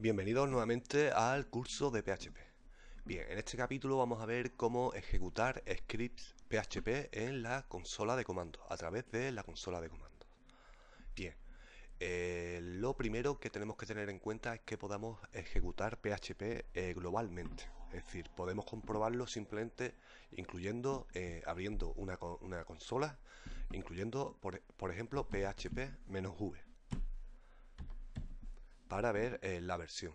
Bienvenidos nuevamente al curso de PHP. Bien, en este capítulo vamos a ver cómo ejecutar scripts PHP en la consola de comandos, a través de la consola de comandos. Bien, lo primero que tenemos que tener en cuenta es que podamos ejecutar PHP globalmente. Es decir, podemos comprobarlo simplemente abriendo una consola, incluyendo, por ejemplo, PHP-V, para ver la versión.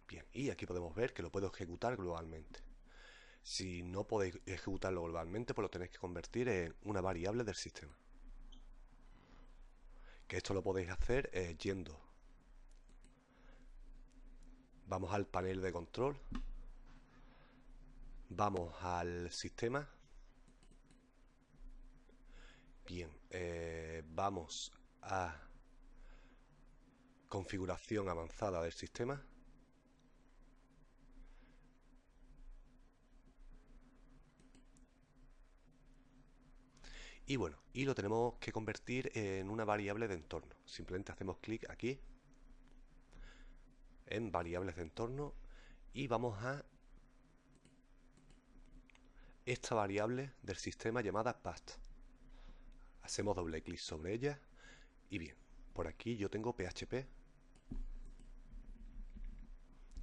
Bien, y aquí podemos ver que lo puedo ejecutar globalmente. Si no podéis ejecutarlo globalmente, pues lo tenéis que convertir en una variable del sistema. Que esto lo podéis hacer yendo. Vamos al panel de control. Vamos al sistema. Bien, vamos a configuración avanzada del sistema. Y bueno, y lo tenemos que convertir en una variable de entorno. Simplemente hacemos clic aquí en variables de entorno y vamos a esta variable del sistema llamada path. Hacemos doble clic sobre ella y bien, por aquí yo tengo PHP.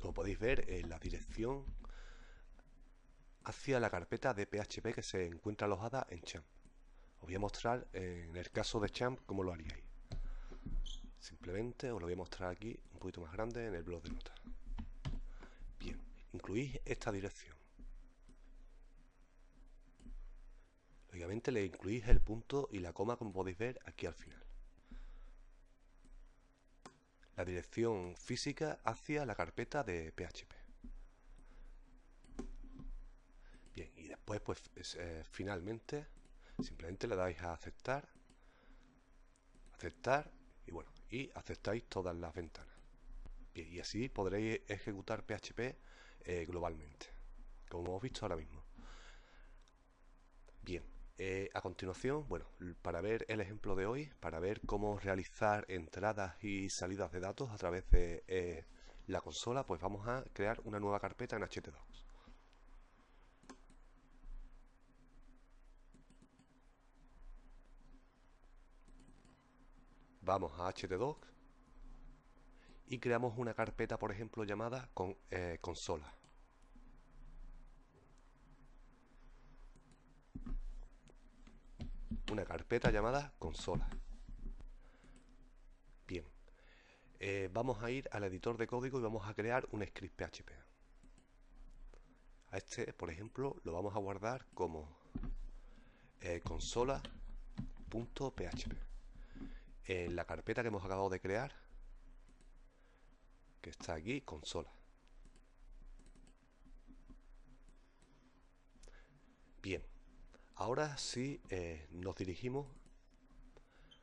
Como podéis ver, en la dirección hacia la carpeta de PHP que se encuentra alojada en Champ. Os voy a mostrar en el caso de Champ cómo lo haríais. Simplemente os lo voy a mostrar aquí un poquito más grande en el blog de notas. Bien, incluís esta dirección. Lógicamente le incluís el punto y la coma, como podéis ver aquí al final. La dirección física hacia la carpeta de PHP. Bien, y después pues finalmente simplemente le dais a aceptar y bueno, y aceptáis todas las ventanas. Bien, y así podréis ejecutar PHP globalmente, como hemos visto ahora mismo. Bien, a continuación, bueno, para ver el ejemplo de hoy, para ver cómo realizar entradas y salidas de datos a través de la consola, pues vamos a crear una nueva carpeta en htdocs. Vamos a htdocs y creamos una carpeta, por ejemplo, llamada consola. Una carpeta llamada consola. Bien, vamos a ir al editor de código y vamos a crear un script PHP. A este, por ejemplo, lo vamos a guardar como consola.php. En la carpeta que hemos acabado de crear, que está aquí, consola. Bien, ahora sí nos dirigimos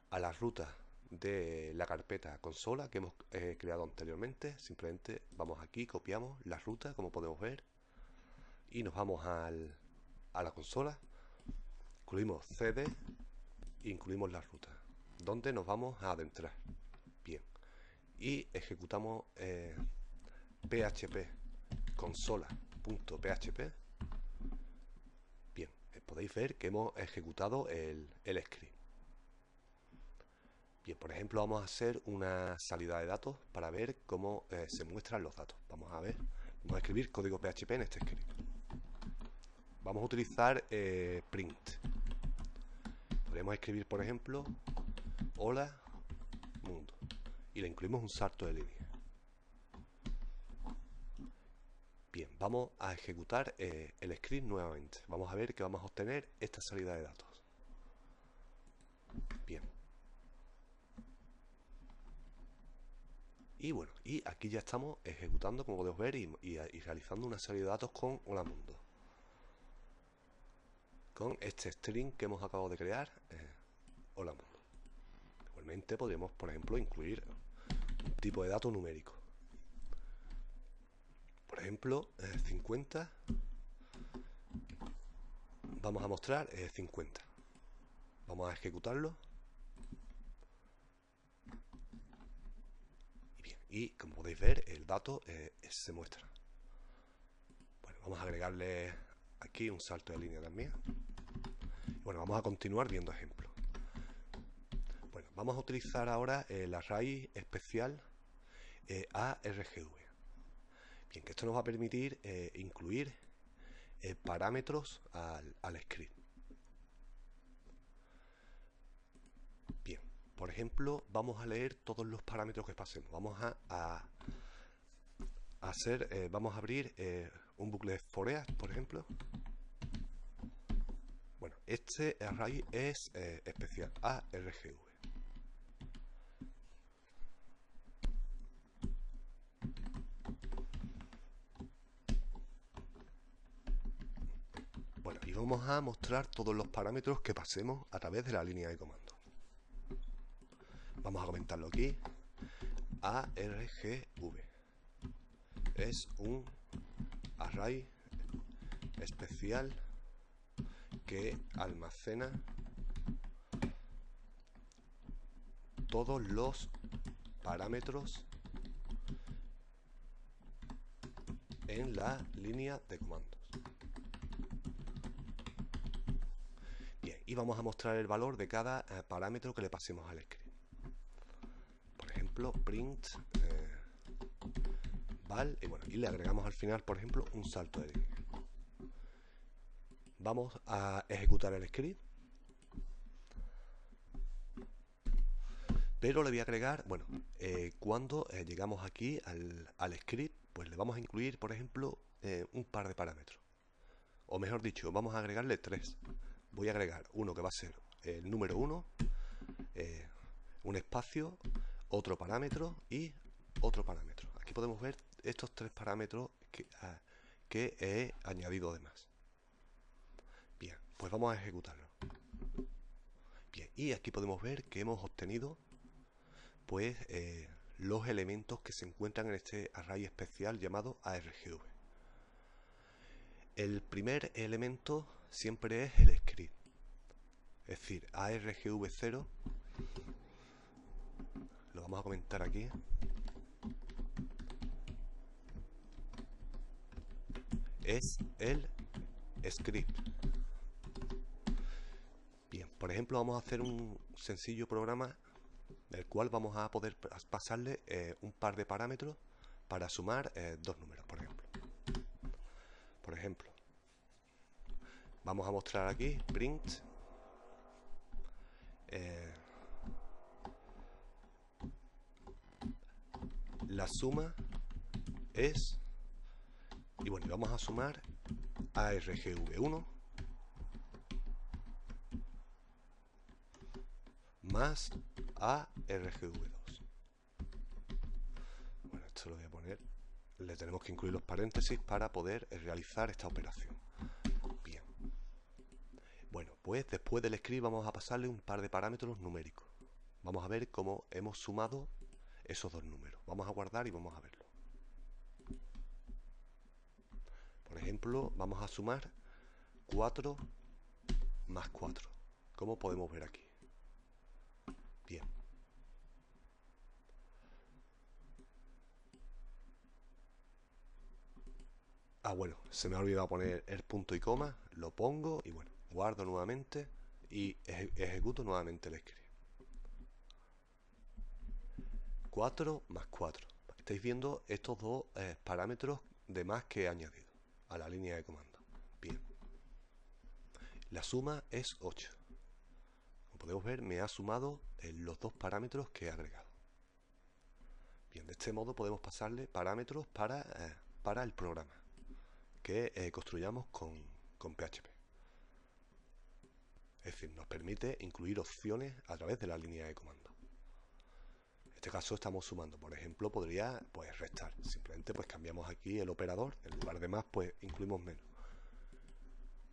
a la ruta de la carpeta consola que hemos creado anteriormente. Simplemente vamos aquí, copiamos la ruta, como podemos ver, y nos vamos a la consola, incluimos cd e incluimos la ruta, donde nos vamos a adentrar. Bien, y ejecutamos php consola.php. Bien, podéis ver que hemos ejecutado el script. Bien, por ejemplo, vamos a hacer una salida de datos para ver cómo se muestran los datos. Vamos a ver, vamos a escribir código PHP en este script. Vamos a utilizar print. Podemos escribir, por ejemplo, hola mundo, y le incluimos un salto de línea. Bien, vamos a ejecutar el script nuevamente. Vamos a ver que vamos a obtener esta salida de datos. Bien. Y bueno, y aquí ya estamos ejecutando, como podemos ver, y realizando una serie de datos con hola mundo. Con este string que hemos acabado de crear, hola mundo. Igualmente podríamos, por ejemplo, incluir un tipo de dato numérico. Por ejemplo, 50. Vamos a mostrar 50. Vamos a ejecutarlo. y como podéis ver el dato se muestra. Bueno, vamos a agregarle aquí un salto de línea también. Bueno, vamos a continuar viendo ejemplos. Bueno, vamos a utilizar ahora la raíz especial ARGV. Bien, que esto nos va a permitir incluir parámetros al script. Bien, por ejemplo, vamos a leer todos los parámetros que pasemos. Vamos vamos a abrir un bucle for each, por ejemplo. Bueno, este array es especial ARGV. Bueno, y vamos a mostrar todos los parámetros que pasemos a través de la línea de comando. Vamos a comentarlo aquí. ARGV es un array especial que almacena todos los parámetros en la línea de comandos. Bien, y vamos a mostrar el valor de cada parámetro que le pasemos al script. Por ejemplo, print val, y bueno, y le agregamos al final, por ejemplo, un salto de línea. Vamos a ejecutar el script, pero le voy a agregar, bueno, cuando llegamos aquí al script, pues le vamos a incluir, por ejemplo, un par de parámetros, o mejor dicho, vamos a agregarle 3. Voy a agregar uno que va a ser el número 1, un espacio, otro parámetro y otro parámetro. Aquí podemos ver estos 3 parámetros que he añadido además. Bien, pues vamos a ejecutarlo. Bien, y aquí podemos ver que hemos obtenido pues los elementos que se encuentran en este array especial llamado ARGV. El primer elemento siempre es el script, es decir, ARGV0, lo vamos a comentar aquí, es el script. Bien, por ejemplo, vamos a hacer un sencillo programa del cual vamos a poder pasarle un par de parámetros para sumar 2 números, por ejemplo. Por ejemplo, vamos a mostrar aquí print la suma es, y bueno, vamos a sumar ARGV1 más ARGV2. Bueno, esto lo voy a poner, le tenemos que incluir los paréntesis para poder realizar esta operación. Bien. Bueno, pues después del script vamos a pasarle un par de parámetros numéricos. Vamos a ver cómo hemos sumado esos 2 números. Vamos a guardar y vamos a verlo. Por ejemplo, vamos a sumar 4 más 4, como podemos ver aquí. Bien. Bueno, se me ha olvidado poner el punto y coma, lo pongo y bueno, guardo nuevamente y ejecuto nuevamente el script. 4 más 4. Estáis viendo estos 2 parámetros de más que he añadido a la línea de comando. Bien. La suma es 8. Como podemos ver, me ha sumado los 2 parámetros que he agregado. Bien, de este modo podemos pasarle parámetros para el programa que construyamos con PHP. Es decir, nos permite incluir opciones a través de la línea de comando. En este caso estamos sumando, por ejemplo, podría pues restar. Simplemente pues cambiamos aquí el operador, en lugar de más pues incluimos menos.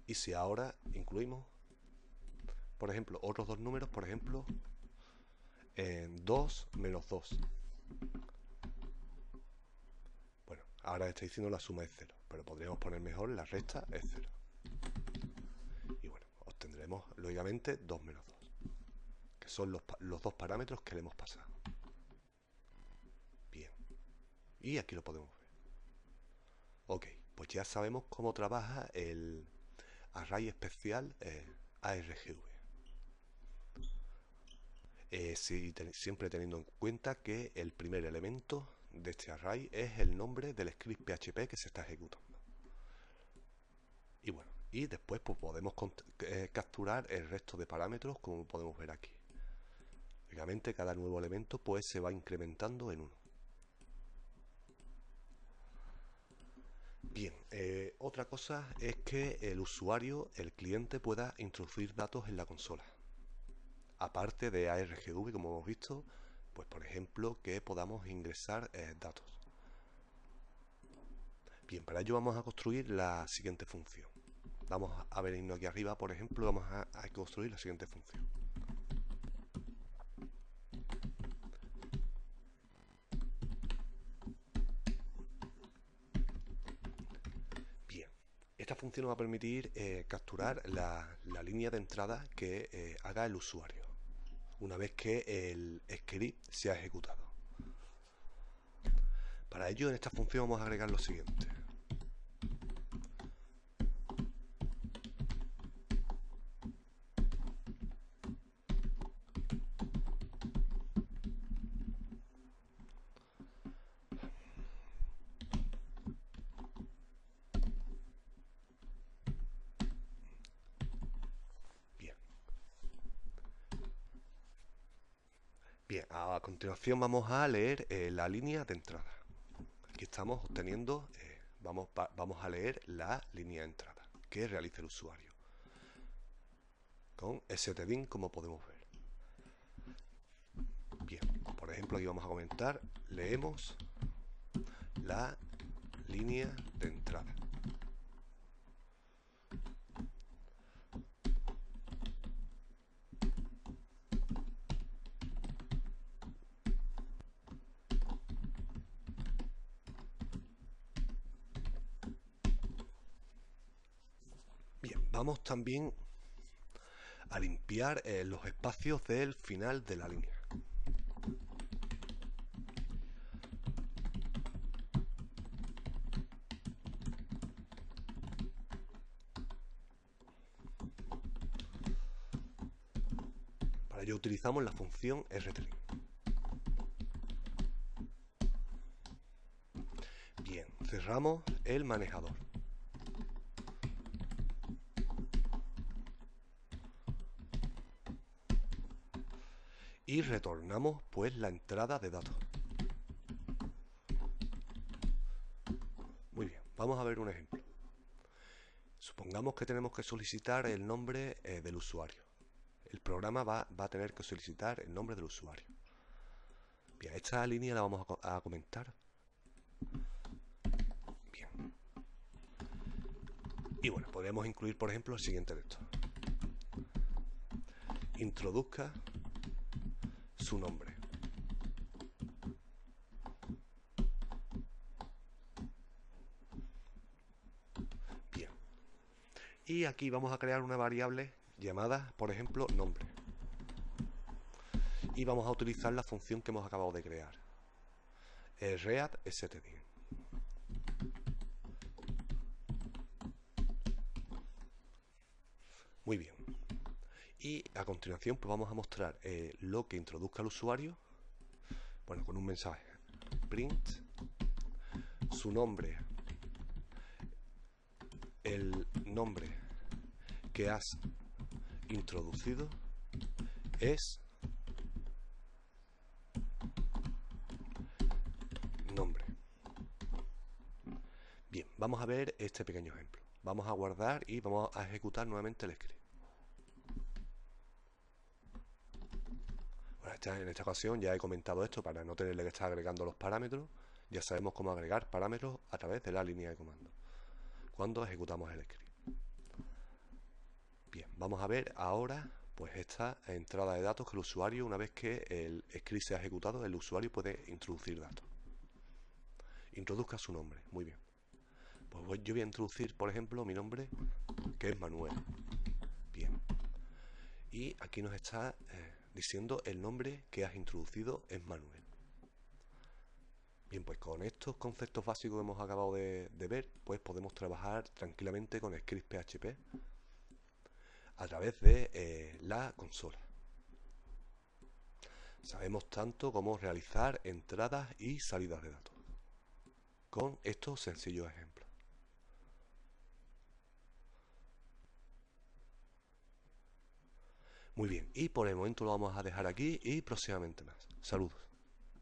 Y si ahora incluimos, por ejemplo, otros 2 números, por ejemplo, 2 menos 2. Bueno, ahora está diciendo la suma es 0, pero podríamos poner mejor la resta es 0. Y bueno, obtendremos lógicamente 2 menos 2, que son los 2 parámetros que le hemos pasado. Bien. Y aquí lo podemos ver. Ok, pues ya sabemos cómo trabaja el array especial ARGV. Siempre teniendo en cuenta que el primer elemento de este array es el nombre del script PHP que se está ejecutando. Y bueno, y después pues podemos capturar el resto de parámetros, como podemos ver aquí. Lógicamente cada nuevo elemento pues se va incrementando en uno. Bien, otra cosa es que el usuario, el cliente, pueda introducir datos en la consola. Aparte de ARGV, como hemos visto, pues por ejemplo que podamos ingresar datos. Bien, para ello vamos a construir la siguiente función. Vamos a venirnos aquí arriba, por ejemplo, vamos a construir la siguiente función. Bien, esta función nos va a permitir capturar la línea de entrada que haga el usuario, una vez que el script se ha ejecutado. Para ello, en esta función vamos a agregar lo siguiente. Bien, a continuación vamos a leer la línea de entrada. Aquí estamos obteniendo, vamos a leer la línea de entrada que realiza el usuario con stdin, como podemos ver. Bien, por ejemplo, aquí vamos a comentar, leemos la línea de entrada. Bien, vamos también a limpiar los espacios del final de la línea. Para ello utilizamos la función rtrim. Bien, cerramos el manejador. Y retornamos pues la entrada de datos. Muy bien, vamos a ver un ejemplo. Supongamos que tenemos que solicitar el nombre del usuario. El programa va a tener que solicitar el nombre del usuario. Bien, esta línea la vamos a comentar. Bien. Y bueno, podemos incluir, por ejemplo, el siguiente texto. Introduzca su nombre. Bien. Y aquí vamos a crear una variable llamada, por ejemplo, nombre. Y vamos a utilizar la función que hemos acabado de crear. Read stdin. Muy bien. Y a continuación pues vamos a mostrar lo que introduzca el usuario. Bueno, con un mensaje. Print su nombre, el nombre que has introducido es nombre. Bien, vamos a ver este pequeño ejemplo. Vamos a guardar y vamos a ejecutar nuevamente el script. Bueno, en esta ocasión ya he comentado esto para no tenerle que estar agregando los parámetros. Ya sabemos cómo agregar parámetros a través de la línea de comando cuando ejecutamos el script. Bien, vamos a ver ahora pues esta entrada de datos que el usuario, una vez que el script se ha ejecutado, el usuario puede introducir datos. Introduzca su nombre, muy bien. Pues yo voy a introducir, por ejemplo, mi nombre, que es Manuel. Bien. Y aquí nos está diciendo el nombre que has introducido es Manuel. Bien, pues con estos conceptos básicos que hemos acabado de ver, pues podemos trabajar tranquilamente con scripts PHP a través de la consola. Sabemos tanto cómo realizar entradas y salidas de datos con estos sencillos ejemplos. Muy bien, y por el momento lo vamos a dejar aquí y próximamente más. Saludos.